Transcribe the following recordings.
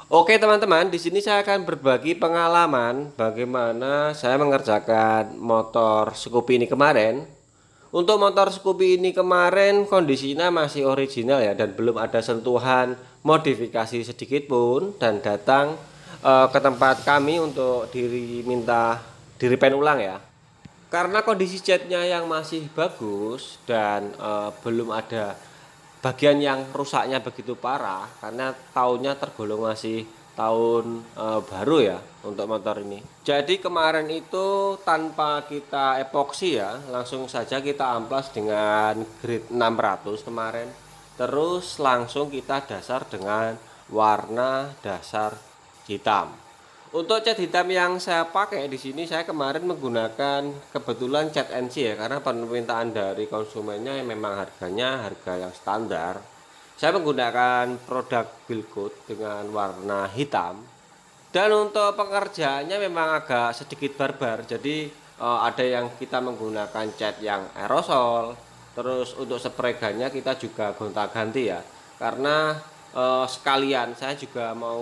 Oke teman-teman, di sini saya akan berbagi pengalaman bagaimana saya mengerjakan motor Scoopy ini kemarin. Untuk motor Scoopy ini kemarin kondisinya masih original ya, dan belum ada sentuhan modifikasi sedikit pun, dan datang ke tempat kami untuk diminta direpaint ulang ya. Karena kondisi catnya yang masih bagus dan belum ada bagian yang rusaknya begitu parah, karena tahunnya tergolong masih tahun baru ya untuk motor ini. Jadi kemarin itu tanpa kita epoksi ya, langsung saja kita amplas dengan grade 600 kemarin. Terus langsung kita dasar dengan warna dasar hitam. Untuk cat hitam yang saya pakai di sini, saya kemarin menggunakan kebetulan cat NC ya, karena permintaan dari konsumennya yang memang harganya harga yang standar. Saya menggunakan produk Bilcoat dengan warna hitam. Dan untuk pengerjaannya memang agak sedikit barbar. Jadi ada yang kita menggunakan cat yang aerosol. Terus untuk spray gunnya kita juga gonta-ganti ya. Karena sekalian saya juga mau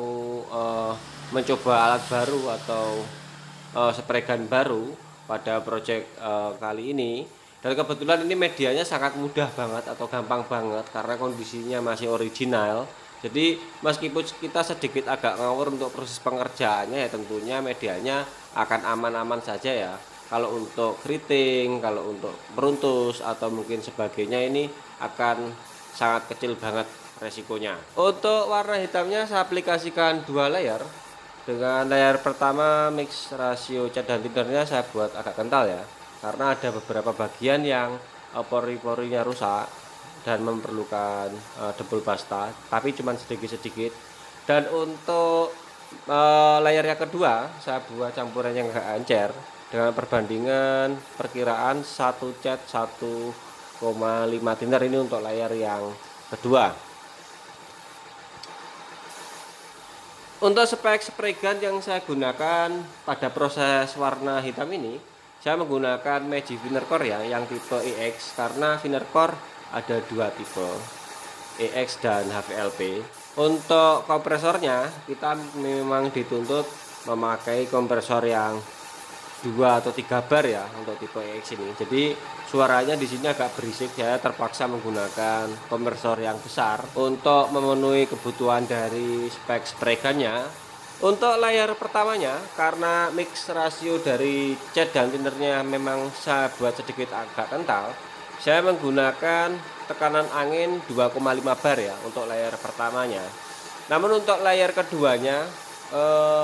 mencoba alat baru atau spray gun baru pada project kali ini. Dan kebetulan ini medianya sangat mudah banget atau gampang banget karena kondisinya masih original. Jadi meskipun kita sedikit agak ngawur untuk proses pengerjaannya, ya tentunya medianya akan aman-aman saja ya. Kalau untuk keriting, kalau untuk meruntus atau mungkin sebagainya, ini akan sangat kecil banget resikonya. Untuk warna hitamnya saya aplikasikan dua layer. Dengan layer pertama mix rasio cat dan tindernya saya buat agak kental ya, karena ada beberapa bagian yang pori-porinya rusak dan memerlukan double pasta, tapi cuma sedikit-sedikit. Dan untuk layer yang kedua saya buat campuran yang agak encer dengan perbandingan perkiraan 1 cat 1,5 tinder ini untuk layer yang kedua. Untuk spek spray gun yang saya gunakan pada proses warna hitam ini, saya menggunakan Magic Finercore ya, yang tipe EX, karena Finercore ada dua tipe, EX dan HVLP. Untuk kompresornya kita memang dituntut memakai kompresor yang 2 atau 3 bar ya untuk tipe EX ini. Jadi suaranya di sini agak berisik, saya terpaksa menggunakan kompresor yang besar untuk memenuhi kebutuhan dari spek spray gunnya. Untuk layar pertamanya, karena mix rasio dari cat dan tindernya memang saya buat sedikit agak kental, saya menggunakan tekanan angin 2,5 bar ya untuk layar pertamanya. Namun untuk layar keduanya,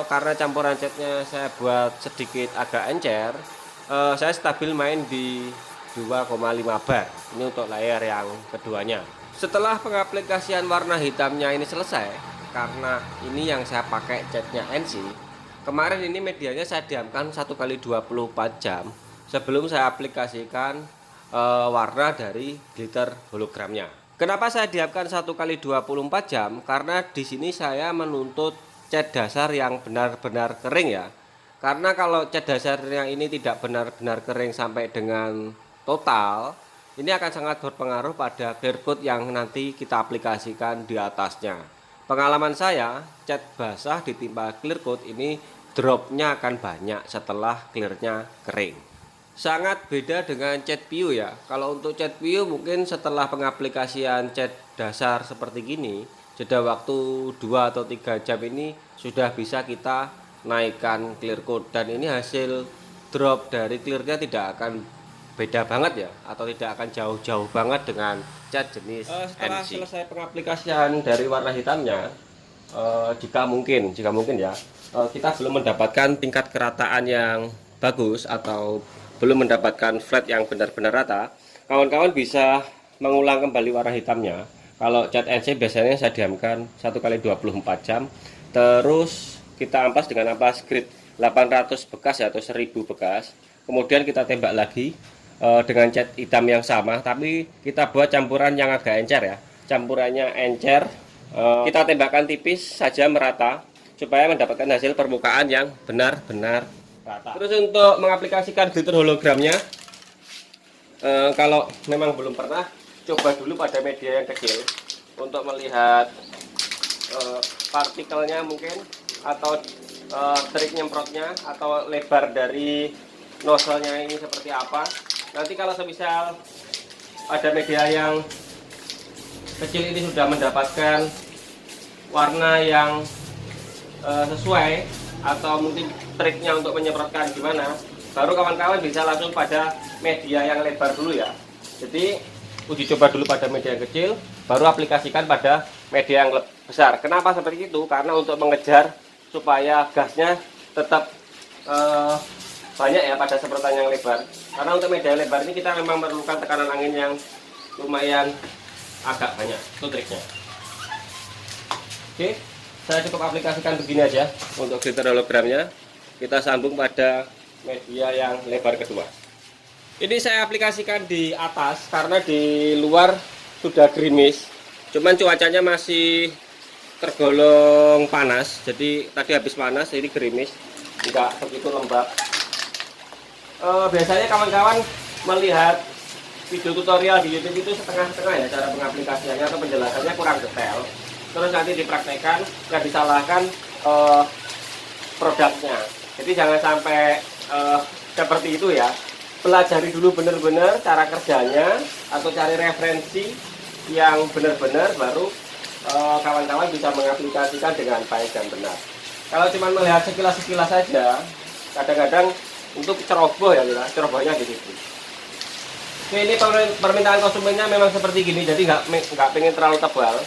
karena campuran catnya saya buat sedikit agak encer, saya stabil main di 2,5 bar. Ini untuk layar yang keduanya. Setelah pengaplikasian warna hitamnya ini selesai, karena ini yang saya pakai catnya NC, kemarin ini medianya saya diamkan 1 kali 24 jam sebelum saya aplikasikan warna dari glitter hologramnya. Kenapa saya diamkan 1 kali 24 jam? Karena di sini saya menuntut cat dasar yang benar-benar kering ya. Karena kalau cat dasarnya ini tidak benar-benar kering sampai dengan total, ini akan sangat berpengaruh pada clear coat yang nanti kita aplikasikan di atasnya. Pengalaman saya, cat basah ditimpa clear coat ini dropnya akan banyak setelah clearnya kering. Sangat beda dengan cat PU ya. Kalau untuk cat PU mungkin setelah pengaplikasian cat dasar seperti gini, jeda waktu 2 atau 3 jam ini sudah bisa kita naikkan clear coat, dan ini hasil drop dari clearnya tidak akan beda banget ya, atau tidak akan jauh-jauh banget dengan cat jenis setelah NC. Selesai pengaplikasian dari warna hitamnya, jika mungkin ya, kita belum mendapatkan tingkat kerataan yang bagus atau belum mendapatkan flat yang benar-benar rata, kawan-kawan bisa mengulang kembali warna hitamnya. Kalau cat NC biasanya saya diamkan 1 kali 24 jam, terus kita amplas dengan amplas grid 800 bekas ya, atau 1000 bekas. Kemudian kita tembak lagi dengan cat hitam yang sama, tapi kita buat campuran yang agak encer ya. Campurannya encer, kita tembakkan tipis saja merata supaya mendapatkan hasil permukaan yang benar-benar rata. Terus untuk mengaplikasikan glitter hologramnya, kalau memang belum pernah, coba dulu pada media yang kecil untuk melihat partikelnya mungkin, atau trik nyemprotnya, atau lebar dari nozzle-nya ini seperti apa. Nanti kalau semisal ada media yang kecil ini sudah mendapatkan warna yang sesuai, atau mungkin triknya untuk menyemprotkan gimana, baru kawan-kawan bisa langsung pada media yang lebar dulu ya. Jadi uji coba dulu pada media yang kecil, baru aplikasikan pada media yang besar. Kenapa seperti itu? Karena untuk mengejar supaya gasnya tetap banyak ya pada semprotan yang lebar. Karena untuk media yang lebar ini kita memang memerlukan tekanan angin yang lumayan agak banyak. Itu triknya. Oke, saya cukup aplikasikan begini aja untuk glitter hologramnya. Kita sambung pada media yang lebar kedua. Ini saya aplikasikan di atas karena di luar sudah gerimis. Cuman cuacanya masih tergolong panas. Jadi tadi habis panas, ini gerimis, enggak begitu lembab. Biasanya kawan-kawan melihat video tutorial di YouTube itu setengah-setengah ya cara pengaplikasiannya atau penjelasannya kurang detail. Terus nanti dipraktekkan, yang disalahkan produknya. Jadi jangan sampai seperti itu ya. Pelajari dulu benar-benar cara kerjanya, atau cari referensi yang benar-benar, baru kawan-kawan bisa mengaplikasikan dengan baik dan benar. Kalau cuma melihat sekilas-sekilas saja, kadang-kadang untuk ceroboh ya, cerobohnya di situ. Oke, ini permintaan konsumennya memang seperti gini, jadi nggak pengen terlalu tebal.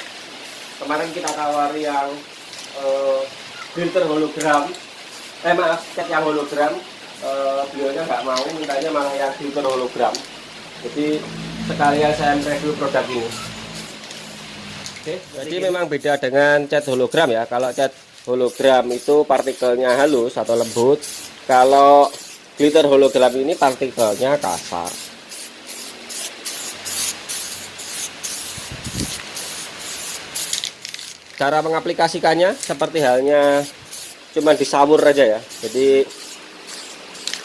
Kemarin kita tawari yang glitter hologram, maaf, cat yang hologram, beliaunya nggak mau, mintanya malah yang glitter hologram. Jadi sekalian saya review produk ini. Oke, jadi memang beda dengan cat hologram ya. Kalau cat hologram itu partikelnya halus atau lembut, kalau glitter hologram ini partikelnya kasar. Cara mengaplikasikannya seperti halnya cuma disawur aja ya. Jadi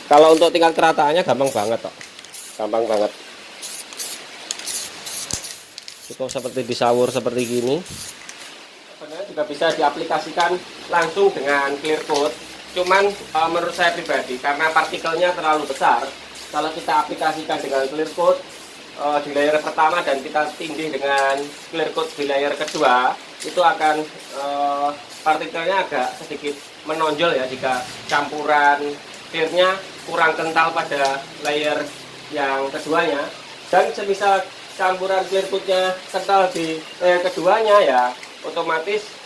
kalau untuk tingkat kerataannya gampang banget kok. Gampang banget. Cukup seperti disawur seperti gini. Sebenarnya juga bisa diaplikasikan langsung dengan clear coat. Cuman menurut saya pribadi, karena partikelnya terlalu besar, kalau kita aplikasikan dengan clear coat di layer pertama dan kita tindih dengan clear coat di layer kedua, itu akan partikelnya agak sedikit menonjol ya jika campuran clearnya kurang kental pada layer yang keduanya. Dan semisal campuran clear coatnya kental di layer keduanya, ya otomatis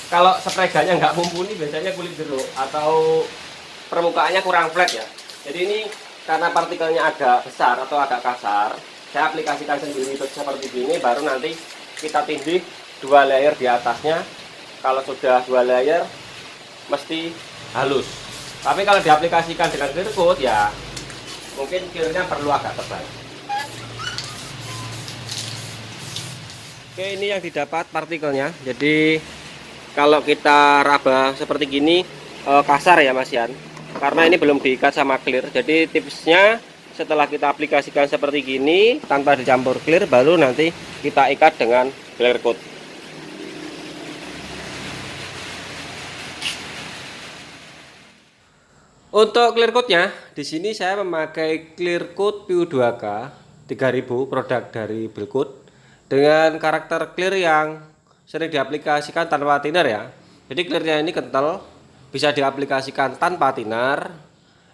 kalau spray gunnya nggak mumpuni, biasanya kulit jeruk atau permukaannya kurang flat ya. Jadi ini karena partikelnya agak besar atau agak kasar, saya aplikasikan sendiri seperti ini, baru nanti kita tindih 2 layer di atasnya. Kalau sudah 2 layer mesti halus. Tapi kalau diaplikasikan dengan clear coat ya mungkin clearnya perlu agak tebal. Oke, ini yang didapat partikelnya. Jadi kalau kita raba seperti gini kasar ya Mas Yan, karena ini belum diikat sama clear. Jadi tipsnya, setelah kita aplikasikan seperti gini tanpa dicampur clear, baru nanti kita ikat dengan clear coat. Untuk clear coatnya, di sini saya memakai clear coat PU2K 3000, produk dari Bilcoat, dengan karakter clear yang sering diaplikasikan tanpa thinner ya. Jadi clearnya ini kental, bisa diaplikasikan tanpa thinner.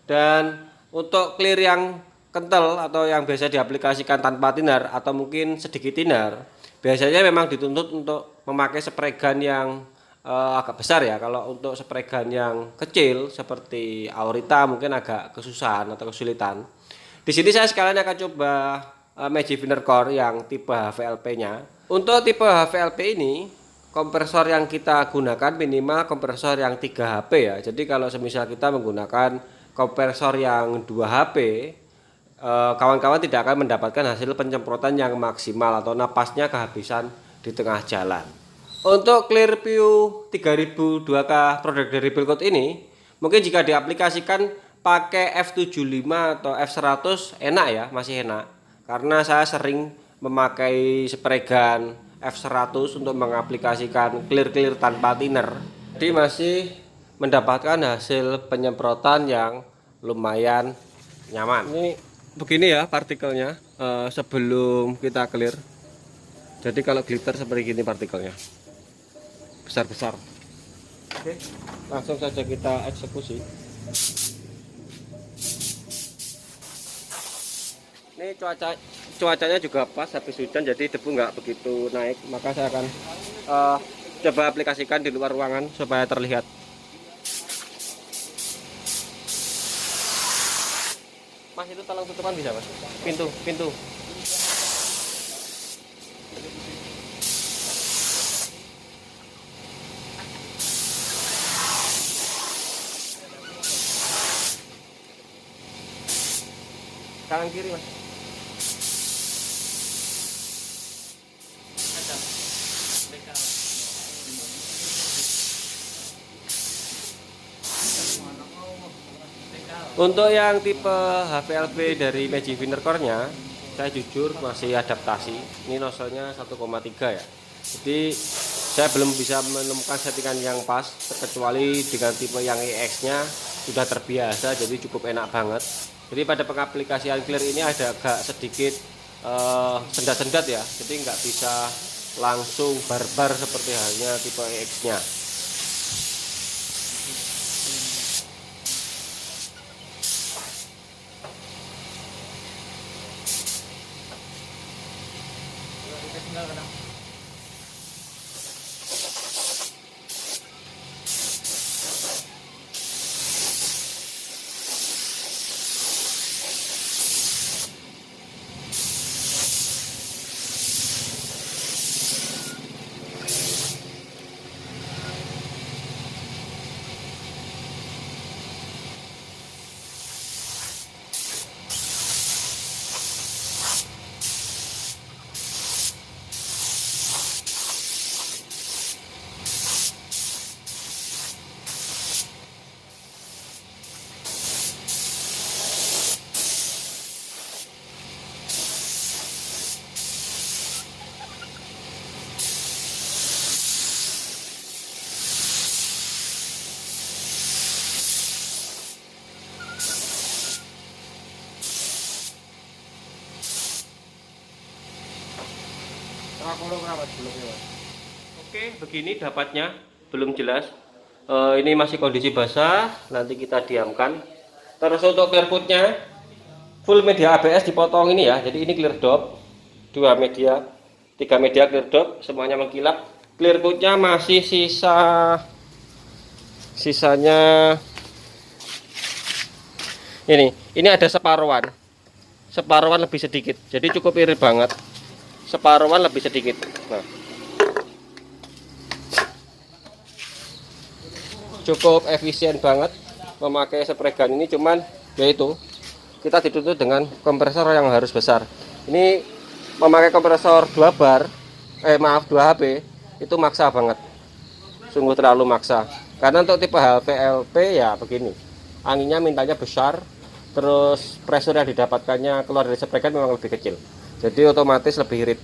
Dan untuk clear yang kental atau yang biasa diaplikasikan tanpa thinner atau mungkin sedikit thinner, biasanya memang dituntut untuk memakai spray gun yang agak besar ya. Kalau untuk spray gun yang kecil seperti Aurita mungkin agak kesusahan atau kesulitan. Di sini saya sekalian akan coba Magic Vinyl Core yang tipe HVLP-nya. Untuk tipe HVLP ini, kompresor yang kita gunakan minimal kompresor yang 3 HP ya. Jadi kalau semisal kita menggunakan kompresor yang 2 HP, kawan-kawan tidak akan mendapatkan hasil penyemprotan yang maksimal atau napasnya kehabisan di tengah jalan. Untuk Clear PU 3000 2K produk dari Bilcoat ini, mungkin jika diaplikasikan pakai F75 atau F100 enak ya, masih enak. Karena saya sering memakai spray gun F100 untuk mengaplikasikan clear tanpa thinner. Jadi masih mendapatkan hasil penyemprotan yang lumayan nyaman. Ini begini ya partikelnya sebelum kita clear. Jadi kalau glitter seperti gini partikelnya, besar-besar. Oke, langsung saja kita eksekusi. Ini cuacanya juga pas habis hujan, jadi debu nggak begitu naik. Maka saya akan coba aplikasikan di luar ruangan supaya terlihat. Mas, itu tolong tutupan bisa, Mas? Pintu. Kanan kiri, Mas. Untuk yang tipe HPLP dari Magic Vinegar Core-nya, saya jujur masih adaptasi. Ini nozzle-nya 1,3 ya. Jadi saya belum bisa menemukan settingan yang pas, kecuali dengan tipe yang EX-nya sudah terbiasa, jadi cukup enak banget. Jadi pada pengaplikasian clear ini ada agak sedikit sendat-sendat ya, jadi nggak bisa langsung barbar seperti halnya tipe EX-nya. Oke, begini dapatnya, belum jelas. Ini masih kondisi basah, nanti kita diamkan. Terus untuk clear coatnya, full media ABS dipotong ini ya. Jadi ini clear dop, 2 media, 3 media clear dop, semuanya mengkilap. Clear coatnya masih sisanya ini ada separuhan lebih sedikit, jadi cukup irit banget. Separuhan lebih sedikit. Nah, cukup efisien banget memakai spray gun ini, cuman yaitu kita dituntut dengan kompresor yang harus besar. Ini memakai kompresor 2 bar 2 HP itu maksa banget, sungguh terlalu maksa. Karena untuk tipe HPLP ya begini, anginnya mintanya besar, terus pressure yang didapatkannya keluar dari spray gun memang lebih kecil, jadi otomatis lebih irit.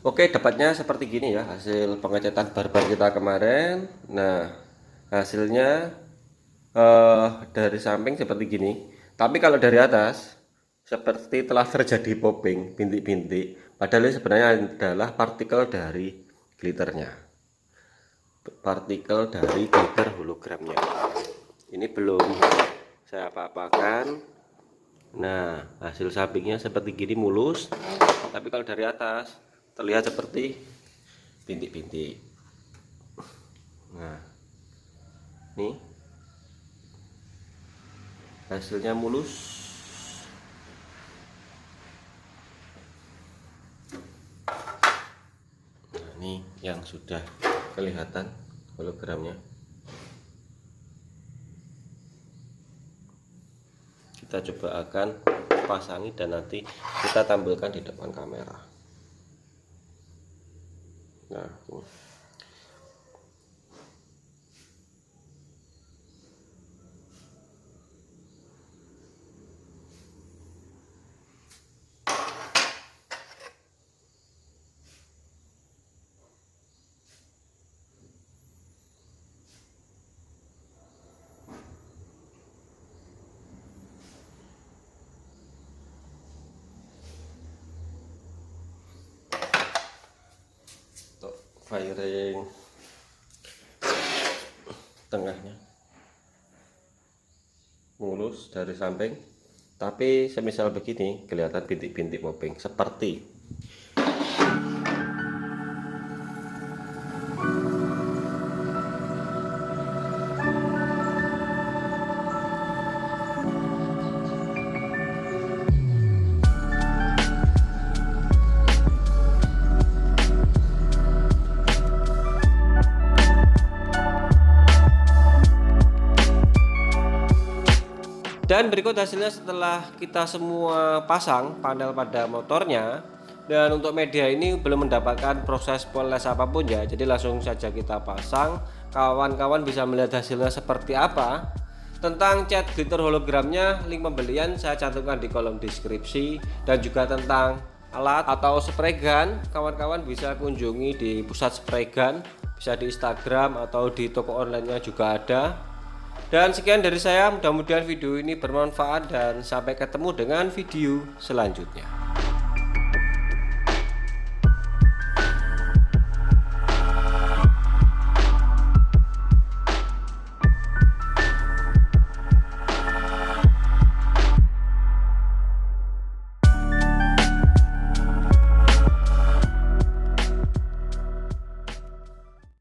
Oke, dapatnya seperti gini ya hasil pengecetan barbar kita kemarin. Nah, hasilnya dari samping seperti gini, tapi kalau dari atas seperti telah terjadi popping, bintik-bintik, padahal ini sebenarnya adalah partikel dari glitternya, partikel dari glitter hologramnya. Ini belum saya apa-apakan. Nah, hasil sampingnya seperti gini mulus, tapi kalau dari atas terlihat seperti bintik-bintik. Nah, nih hasilnya mulus. Nah, ini yang sudah kelihatan hologramnya. Kita coba akan pasangi dan nanti kita tampilkan di depan kamera. Nah, firing tengahnya mulus dari samping, tapi semisal begini kelihatan bintik-bintik popping seperti dan berikut hasilnya setelah kita semua pasang panel pada motornya. Dan untuk media ini belum mendapatkan proses poles apapun ya, jadi langsung saja kita pasang. Kawan-kawan bisa melihat hasilnya seperti apa. Tentang cat glitter hologramnya, link pembelian saya cantumkan di kolom deskripsi. Dan juga tentang alat atau spray gun, kawan-kawan bisa kunjungi di pusat spray gun, bisa di Instagram atau di toko online-nya juga ada. Dan sekian dari saya, mudah-mudahan video ini bermanfaat dan sampai ketemu dengan video selanjutnya.